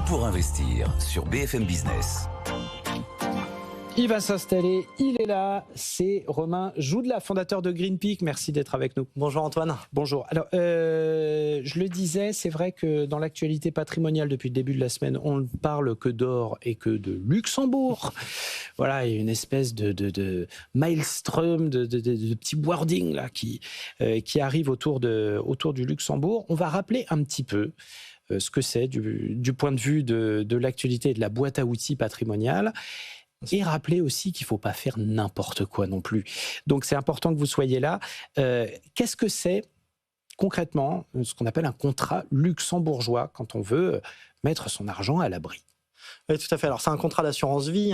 pour investir sur BFM Business. Il va s'installer, il est là, c'est Romain Joudla, fondateur de GreenPeak. Merci d'être avec nous. Bonjour Antoine. Bonjour. Alors, je le disais, c'est vrai que dans l'actualité patrimoniale depuis le début de la semaine, on ne parle que d'or et que de Luxembourg. Voilà, il y a une espèce de maelstrom, de petits wording là, qui arrive autour du Luxembourg. On va rappeler un petit peu ce que c'est du point de vue de l'actualité et de la boîte à outils patrimoniale. Et rappeler aussi qu'il ne faut pas faire n'importe quoi non plus. Donc c'est important que vous soyez là. Qu'est-ce que c'est concrètement ce qu'on appelle un contrat luxembourgeois quand on veut mettre son argent à l'abri ? Oui, tout à fait. Alors, c'est un contrat d'assurance vie,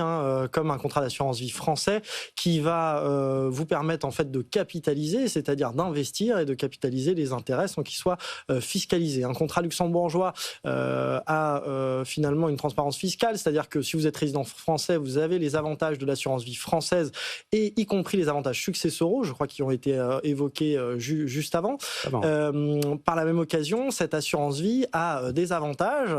comme un contrat d'assurance vie français, qui va vous permettre en fait de capitaliser, c'est-à-dire d'investir et de capitaliser les intérêts sans qu'ils soient fiscalisés. Un contrat luxembourgeois a finalement une transparence fiscale, c'est-à-dire que si vous êtes résident français, vous avez les avantages de l'assurance vie française et y compris les avantages successoraux, je crois, qui ont été évoqués juste avant. Par la même occasion, cette assurance vie a des avantages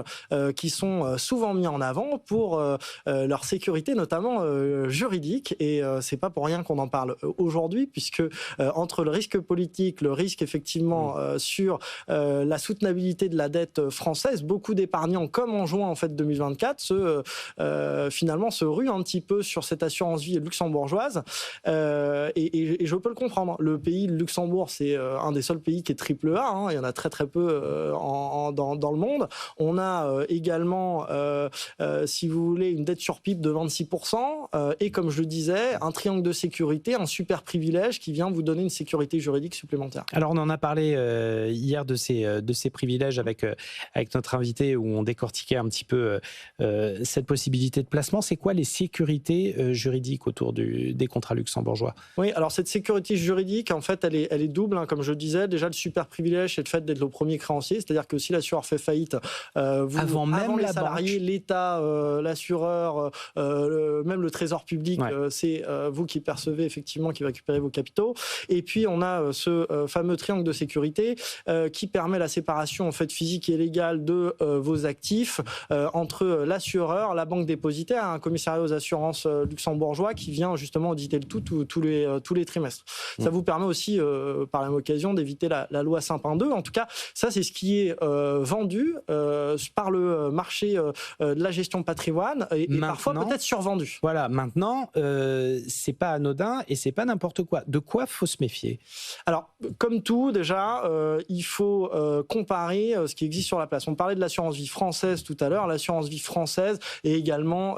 qui sont souvent mis en avant pour leur sécurité, notamment juridique. Et c'est pas pour rien qu'on en parle aujourd'hui, puisque entre le risque politique, le risque effectivement sur la soutenabilité de la dette française, beaucoup d'épargnants, comme en juin en fait 2024, finalement se ruent un petit peu sur cette assurance vie luxembourgeoise. Et je peux le comprendre. Le pays, le Luxembourg, c'est un des seuls pays qui est triple A. Il y en a très très peu dans le monde. On a également si vous voulez, une dette sur PIB de 26%, et comme je le disais, un triangle de sécurité, un super privilège qui vient vous donner une sécurité juridique supplémentaire. Alors on en a parlé hier de ces privilèges avec notre invité, où on décortiquait un petit peu cette possibilité de placement. C'est quoi les sécurités juridiques autour des contrats luxembourgeois ? Oui, alors cette sécurité juridique, en fait, elle est double, comme je le disais. Déjà, le super privilège, c'est le fait d'être le premier créancier, c'est-à-dire que si l'assureur fait faillite, avant les salariés, l'État, l'assureur, même le trésor public, c'est vous qui percevez effectivement, qui récupérez vos capitaux. Et puis on a ce fameux triangle de sécurité qui permet la séparation en fait physique et légale de vos actifs entre l'assureur, la banque dépositaire, un commissariat aux assurances luxembourgeois qui vient justement auditer le tout tous les trimestres. Ça vous permet aussi par la même occasion d'éviter la loi Sapin 2. En tout cas, ça c'est ce qui est vendu par le marché de la gestion de patrimoine et parfois peut-être survendu. Voilà, maintenant, c'est pas anodin et c'est pas n'importe quoi. De quoi faut se méfier ? Alors, comme tout, déjà, il faut comparer ce qui existe sur la place. On parlait de l'assurance vie française tout à l'heure. L'assurance vie française est également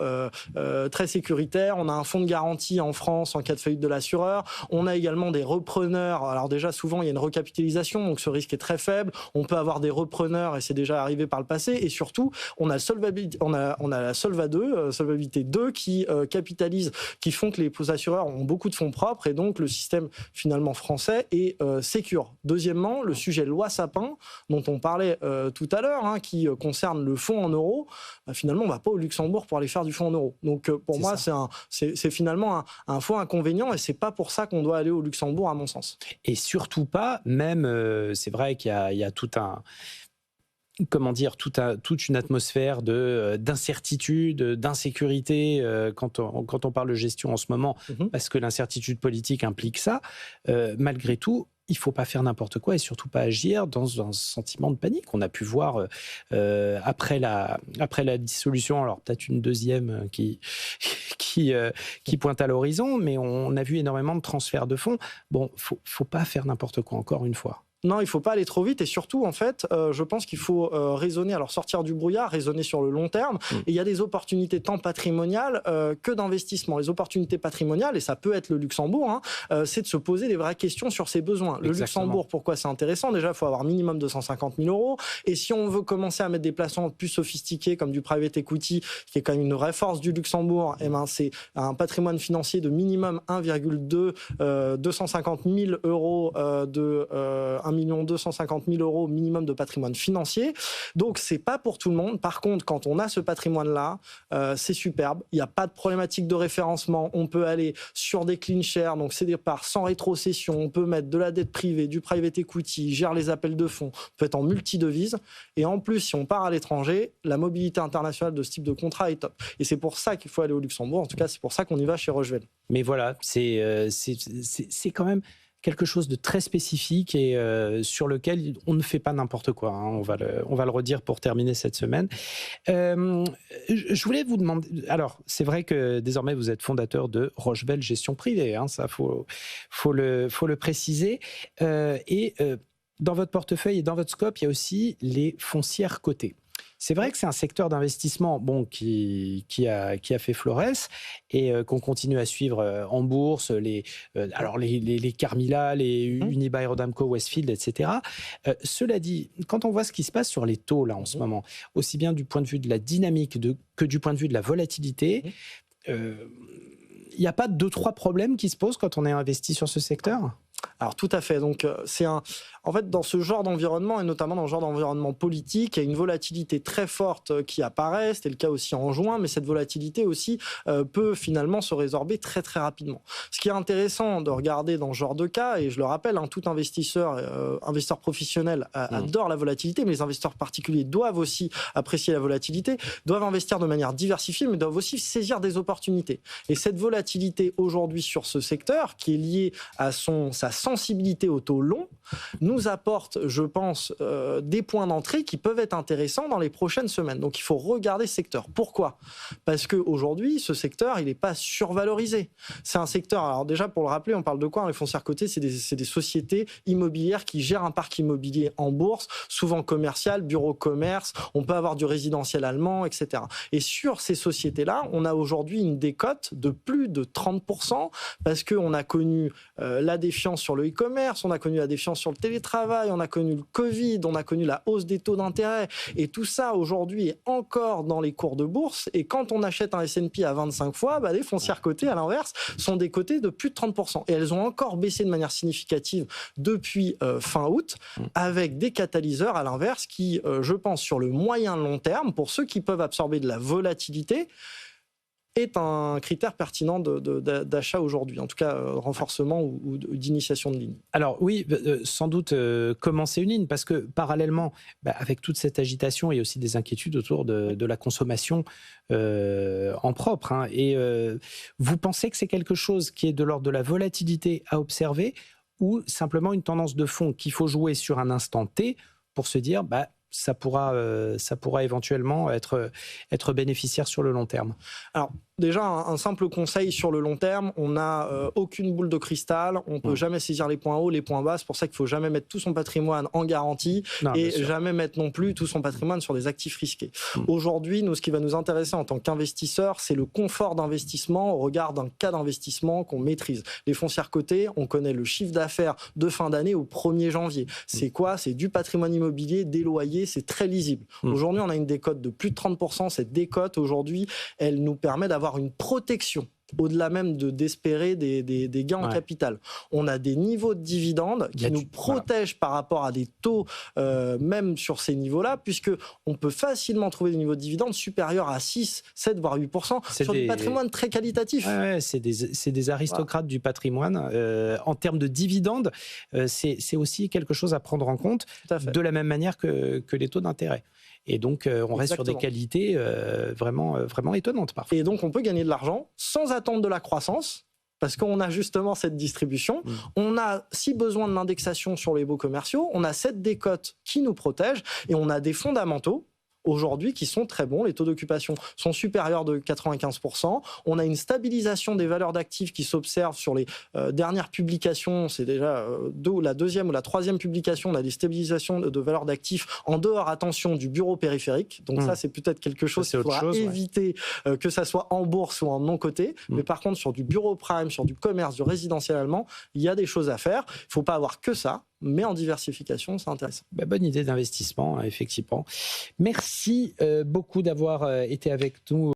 très sécuritaire. On a un fonds de garantie en France en cas de faillite de l'assureur. On a également des repreneurs. Alors déjà, souvent, il y a une recapitalisation, donc ce risque est très faible. On peut avoir des repreneurs et c'est déjà arrivé par le passé. Et surtout, on a la Solvabilité 2 qui capitalise, qui font que les assureurs ont beaucoup de fonds propres et donc le système finalement français est sécure. Deuxièmement, le sujet loi Sapin dont on parlait tout à l'heure, qui concerne le fonds en euros, finalement on ne va pas au Luxembourg pour aller faire du fonds en euros. Donc pour moi c'est finalement un faux inconvénient et c'est pas pour ça qu'on doit aller au Luxembourg à mon sens. Et surtout pas, même c'est vrai qu'il y a tout un... toute une atmosphère d'incertitude, d'insécurité quand on parle de gestion en ce moment, parce que l'incertitude politique implique ça. Malgré tout, il ne faut pas faire n'importe quoi et surtout pas agir dans un sentiment de panique. On a pu voir après la dissolution, alors peut-être une deuxième qui pointe à l'horizon, mais on a vu énormément de transferts de fonds. Bon, faut pas faire n'importe quoi, encore une fois. Non, il ne faut pas aller trop vite et surtout, en fait, je pense qu'il faut raisonner, alors sortir du brouillard, raisonner sur le long terme. Et il y a des opportunités tant patrimoniales que d'investissement. Les opportunités patrimoniales, et ça peut être le Luxembourg, c'est de se poser des vraies questions sur ses besoins. Le Luxembourg, pourquoi c'est intéressant ? Déjà, il faut avoir minimum 250 000 euros. Et si on veut commencer à mettre des placements plus sophistiqués comme du private equity, qui est quand même une vraie force du Luxembourg, c'est un patrimoine financier de minimum 250 000 euros de 1 1,250 million € minimum de patrimoine financier. Donc, c'est pas pour tout le monde. Par contre, quand on a ce patrimoine-là, c'est superbe. Il n'y a pas de problématique de référencement. On peut aller sur des clean shares, donc c'est des parts sans rétrocession. On peut mettre de la dette privée, du private equity, gère les appels de fonds. On peut être en multi-devises. Et en plus, si on part à l'étranger, la mobilité internationale de ce type de contrat est top. Et c'est pour ça qu'il faut aller au Luxembourg. En tout cas, c'est pour ça qu'on y va chez Rochevel. Mais voilà, c'est quand même quelque chose de très spécifique et sur lequel on ne fait pas n'importe quoi. Hein. On va le redire pour terminer cette semaine. Je voulais vous demander... Alors, c'est vrai que désormais, vous êtes fondateur de Rochevel Gestion Privée. Hein, ça, faut le préciser. Dans votre portefeuille et dans votre scope, il y a aussi les foncières cotées. C'est vrai que c'est un secteur d'investissement qui a fait florès et qu'on continue à suivre en bourse, les Carmila, les Unibail Rodamco, Westfield, etc. Cela dit, quand on voit ce qui se passe sur les taux là en ce moment, aussi bien du point de vue de la dynamique que du point de vue de la volatilité, il n'y a pas 2-3 problèmes qui se posent quand on est investi sur ce secteur ? Alors tout à fait. Donc en fait, dans ce genre d'environnement, et notamment dans ce genre d'environnement politique, il y a une volatilité très forte qui apparaît. C'était le cas aussi en juin, mais cette volatilité aussi peut finalement se résorber très très rapidement. Ce qui est intéressant de regarder dans ce genre de cas, et je le rappelle, tout investisseur professionnel adore la volatilité, mais les investisseurs particuliers doivent aussi apprécier la volatilité, doivent investir de manière diversifiée, mais doivent aussi saisir des opportunités. Et cette volatilité aujourd'hui sur ce secteur, qui est liée à sa sensibilité au taux long, nous apporte, je pense, des points d'entrée qui peuvent être intéressants dans les prochaines semaines. Donc il faut regarder ce secteur. Pourquoi ? Parce qu'aujourd'hui, ce secteur, il n'est pas survalorisé. C'est un secteur, alors déjà pour le rappeler, on parle de quoi ? Les foncières cotées, c'est des sociétés immobilières qui gèrent un parc immobilier en bourse, souvent commercial, bureau commerce, on peut avoir du résidentiel allemand, etc. Et sur ces sociétés-là, on a aujourd'hui une décote de plus de 30% parce qu'on a connu la défiance sur le e-commerce, on a connu la défiance sur le télétravail, on a connu le Covid, on a connu la hausse des taux d'intérêt. Et tout ça, aujourd'hui, est encore dans les cours de bourse. Et quand on achète un S&P à 25 fois, les foncières cotées, à l'inverse, sont décotées de plus de 30%. Et elles ont encore baissé de manière significative depuis fin août, avec des catalyseurs, à l'inverse, qui, je pense, sur le moyen long terme, pour ceux qui peuvent absorber de la volatilité, est un critère pertinent d'achat aujourd'hui, en tout cas renforcement ou d'initiation de ligne. Alors oui, sans doute commencer une ligne, parce que parallèlement, avec toute cette agitation, il y a aussi des inquiétudes autour de la consommation en propre. Et vous pensez que c'est quelque chose qui est de l'ordre de la volatilité à observer ou simplement une tendance de fond qu'il faut jouer sur un instant T pour se dire ça pourra éventuellement être bénéficiaire sur le long terme? Alors, déjà, un simple conseil sur le long terme, on n'a aucune boule de cristal, on ne peut jamais saisir les points hauts, les points bas, c'est pour ça qu'il ne faut jamais mettre tout son patrimoine en garantie et jamais mettre non plus tout son patrimoine sur des actifs risqués. Aujourd'hui, nous, ce qui va nous intéresser en tant qu'investisseurs, c'est le confort d'investissement au regard d'un cas d'investissement qu'on maîtrise. Les foncières cotées, on connaît le chiffre d'affaires de fin d'année au 1er janvier. C'est quoi ? C'est du patrimoine immobilier, des loyers, c'est très lisible. Aujourd'hui, on a une décote de plus de 30%. Cette décote, aujourd'hui, elle nous permet d'avoir une protection au-delà même d'espérer des gains en capital. On a des niveaux de dividendes qui nous protègent par rapport à des taux, même sur ces niveaux-là, puisqu'on peut facilement trouver des niveaux de dividendes supérieurs à 6, 7, voire 8% sur du patrimoine très qualitatif. C'est des aristocrates du patrimoine. En termes de dividendes, c'est aussi quelque chose à prendre en compte, de la même manière que les taux d'intérêt. Et donc, on reste sur des qualités vraiment étonnantes parfois. Et donc, on peut gagner de l'argent sans attendre de la croissance, parce qu'on a justement cette distribution. On a, si besoin de l'indexation sur les baux commerciaux, on a cette décote qui nous protège, et on a des fondamentaux aujourd'hui qui sont très bons. Les taux d'occupation sont supérieurs de 95%. On a une stabilisation des valeurs d'actifs qui s'observe sur les dernières publications. C'est déjà la deuxième ou la troisième publication. On a des stabilisations de valeurs d'actifs en dehors, attention, du bureau périphérique. Donc ça, c'est peut-être quelque chose qu'il faudra éviter, que ça soit en bourse ou en non-coté. Mais par contre, sur du bureau prime, sur du commerce, du résidentiel allemand, il y a des choses à faire. Il ne faut pas avoir que ça. Mais en diversification, c'est intéressant. Bonne idée d'investissement, effectivement. Merci beaucoup d'avoir été avec nous.